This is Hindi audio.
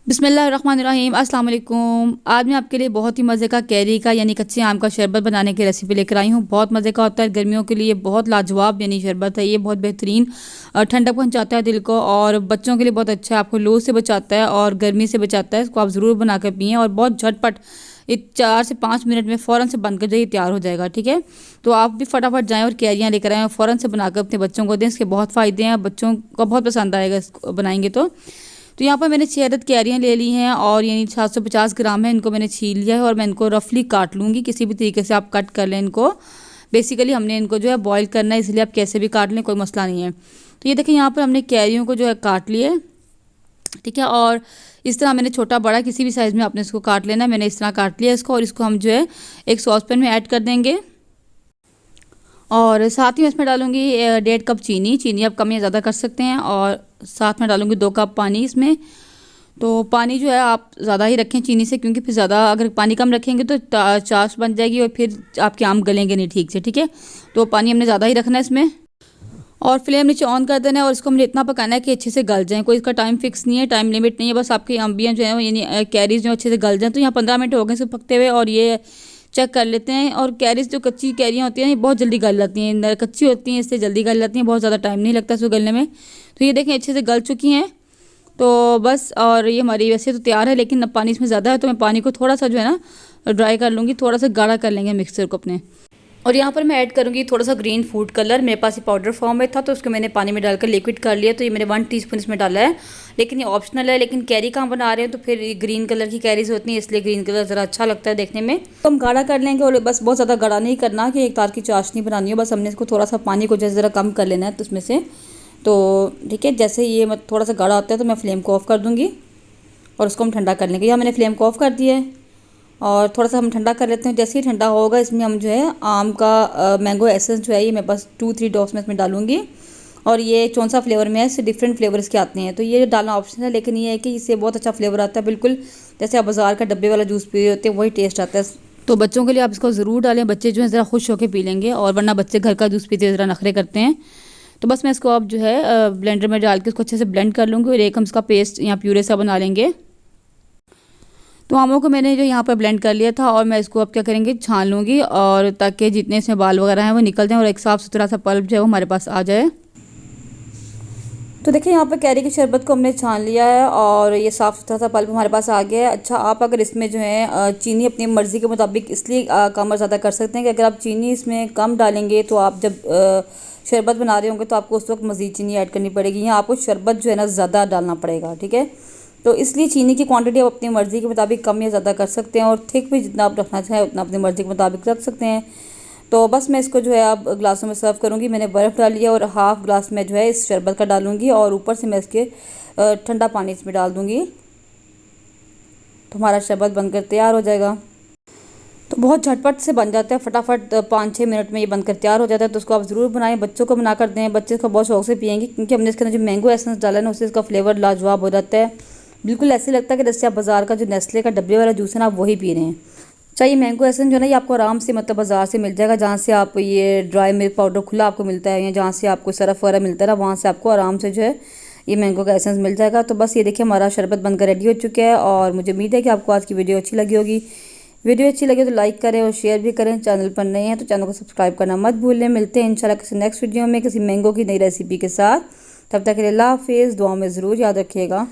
बिस्मिल्लाहिर्रहमानिर्रहीम अस्सलाम वालेकुम। आज मैं आपके लिए बहुत ही मज़े का कैरी का यानी कच्चे आम का शरबत बनाने की रेसिपी लेकर आई हूँ। बहुत मज़े का होता है, गर्मियों के लिए बहुत लाजवाब यानी शरबत है ये, बहुत बेहतरीन ठंडक पहुँचाता है दिल को और बच्चों के लिए बहुत अच्छा है, आपको लू से बचाता है और गर्मी से बचाता है। इसको आप ज़रूर बना कर पिएँ और बहुत झटपट 4 से 5 मिनट में फ़ौरन से बनकर जो ये तैयार हो जाएगा। ठीक है, तो आप भी फटाफट जाएँ और कैरियाँ लेकर आएँ और फ़ौरन से बनाकर अपने बच्चों को दें। इसके बहुत फ़ायदे हैं, बच्चों को बहुत पसंद आएगा इसको बनाएंगे तो यहाँ पर मैंने 6 अदद कैरियाँ ले ली हैं और यानी 750 ग्राम है। इनको मैंने छील लिया है और मैं इनको रफली काट लूँगी। किसी भी तरीके से आप कट कर लें इनको। बेसिकली हमने इनको जो है बॉईल करना है, इसलिए आप कैसे भी काट लें, कोई मसला नहीं है। तो ये देखिए यहाँ पर हमने कैरियों को जो है काट लिए। ठीक है, और इस तरह मैंने छोटा बड़ा किसी भी साइज़ में आपने इसको काट लेना है। मैंने इस तरह काट लिया इसको और इसको हम जो है एक सॉसपैन में ऐड कर देंगे और साथ ही मैं इसमें डालूंगी 1.5 कप चीनी। चीनी आप कम या ज़्यादा कर सकते हैं और साथ में डालूंगी 2 कप पानी इसमें। तो पानी जो है आप ज़्यादा ही रखें चीनी से, क्योंकि फिर ज़्यादा अगर पानी कम रखेंगे तो चाश बन जाएगी और फिर आपके आम गलेंगे नहीं ठीक से। ठीक है, तो पानी हमने ज़्यादा ही रखना है इसमें और फ्लेम नीचे ऑन कर देना है और इसको हमने इतना पकाना है कि अच्छे से गल जाए। कोई इसका टाइम फिक्स नहीं है, टाइम लिमिट नहीं है, बस आपकी अम्बियाँ जो है यानी कैरीज जो अच्छे से गल जाएँ। तो यहाँ 15 मिनट हो गए इसको पकते हुए और ये चेक कर लेते हैं। और कैरीज जो कच्ची कैरियाँ होती हैं ये बहुत जल्दी गल जाती हैं, कच्ची होती हैं इससे जल्दी गल जाती हैं, बहुत ज़्यादा टाइम नहीं लगता इसको गलने में। तो ये देखें अच्छे से गल चुकी हैं तो बस। और ये हमारी वैसे तो तैयार है, लेकिन अब पानी इसमें ज़्यादा है तो मैं पानी को थोड़ा सा जो है ना ड्राई कर लूँगी, थोड़ा सा गाढ़ा कर लेंगे मिक्सर को अपने। और यहाँ पर मैं ऐड करूँगी थोड़ा सा ग्रीन फूड कलर। मेरे पास ये पाउडर फॉर्म में था तो उसको मैंने पानी में डालकर लिक्विड कर लिया। तो ये मैंने 1 टीस्पून इसमें डाला है, लेकिन ये ऑप्शनल है। लेकिन कैरी का हम बना रहे हैं तो फिर ग्रीन कलर की कैरीज होती हैं, इसलिए ग्रीन कलर ज़रा अच्छा लगता है देखने में। तो हम गाढ़ा कर लेंगे और बस बहुत ज़्यादा गाढ़ा नहीं करना कि एक तार की चाशनी बनानी हो, बस हमने इसको थोड़ा सा पानी को जैसे ज़रा कम कर लेना है तो उसमें से। तो ठीक है, जैसे ये थोड़ा सा गाढ़ा होता है तो मैं फ्लेम को ऑफ़ कर दूँगी और उसको हम ठंडा कर लेंगे। यहाँ मैंने फ्लेम को ऑफ़ कर दिया है और थोड़ा सा हम ठंडा कर लेते हैं। जैसे ही ठंडा होगा इसमें हम जो है आम का मैंगो एसेंस जो है ये मेरे पास 2-3 ड्रॉप्स में इसमें डालूंगी। और ये कौन सा फ्लेवर में है, इससे डिफरेंट फ्लेवर्स के आते हैं तो ये डालना ऑप्शन है, लेकिन ये है कि इससे बहुत अच्छा फ्लेवर आता है, बिल्कुल जैसे आप बाज़ार का डब्बे वाला जूस पी रहे होते हैं वही टेस्ट आता है। तो बच्चों के लिए आप इसको ज़रूर डालें, बच्चे जो है ज़रा खुश होकर पी लेंगे, और वरना बच्चे घर का जूस पीते ज़रा नखरे करते हैं। तो बस मैं इसको अब जो है ब्लेंडर में डाल के इसको अच्छे से ब्लेंड कर लूँगी और एक हम इसका पेस्ट या प्यूरे सा बना लेंगे। तो आमों को मैंने जो यहाँ पर ब्लेंड कर लिया था और मैं इसको अब क्या करेंगे छान लूँगी, और ताकि जितने इसमें बाल वगैरह हैं वो निकल जाएं और एक साफ़ सुथरा सा पल्प जो है वो हमारे पास आ जाए। तो देखिए यहाँ पर कैरी के शरबत को हमने छान लिया है और ये साफ़ सुथरा सा पल्प हमारे पास आ गया है। अच्छा, आप अगर इसमें जो है चीनी अपनी मर्ज़ी के मुताबिक इसलिए कम और ज़्यादा कर सकते हैं कि अगर आप चीनी इसमें कम डालेंगे तो आप जब शरबत बना रहे होंगे तो आपको उस वक्त मज़ीद चीनी ऐड करनी पड़ेगी। यहाँ आपको शरबत जो है ना ज़्यादा डालना पड़ेगा। ठीक है, तो इसलिए चीनी की क्वांटिटी आप अपनी मर्ज़ी के मुताबिक कम या ज़्यादा कर सकते हैं, और थिक भी जितना आप रखना चाहें उतना अपनी मर्ज़ी के मुताबिक रख सकते हैं। तो बस मैं इसको जो है अब ग्लासों में सर्व करूँगी। मैंने बर्फ़ डाली है और हाफ़ ग्लास में जो है इस शरबत का डालूँगी और ऊपर से मैं इसके ठंडा पानी इसमें डाल दूँगी, तो हमारा शरबत बनकर तैयार हो जाएगा। तो बहुत झटपट से बन जाता है, फटाफट 5-6 मिनट में ये बनकर तैयार हो जाता है। तो उसको आप ज़रूर बनाएं, बच्चों को बना कर दें, बच्चे इसको बहुत शौक से पियेंगे, क्योंकि हमने इसके अंदर जो मैंगो एसेंस डाला है ना उससे इसका फ्लेवर लाजवाब हो जाता है। बिल्कुल ऐसे लगता है कि जैसे आप बाज़ार का जो नेस्ले का डब्बे वाला जूस है ना आप वही पी रहे हैं। चाहिए मैंगो एसेंस जो है ना ये आपको आराम से मतलब बाज़ार से मिल जाएगा, जहाँ से आप ये ड्राई मिल्क पाउडर खुला आपको मिलता है या जहाँ से आपको सरफ वगैरह मिलता है ना वहाँ से आपको आराम से जो है ये मैंगो का एसेंस मिल जाएगा। तो बस ये देखिए हमारा शरबत बनकर रेडी हो चुका है और मुझे उम्मीद है कि आपको आज की वीडियो अच्छी लगी होगी। वीडियो अच्छी लगे तो लाइक करें और शेयर भी करें। चैनल पर नए हैं तो चैनल को सब्सक्राइब करना मत भूलें। मिलते हैं इंशाल्लाह किसी नेक्स्ट वीडियो में किसी मैंगो की नई रेसिपी के साथ। तब तक के लिए अल्लाह हाफिज़। दुआ में ज़रूर याद रखिएगा।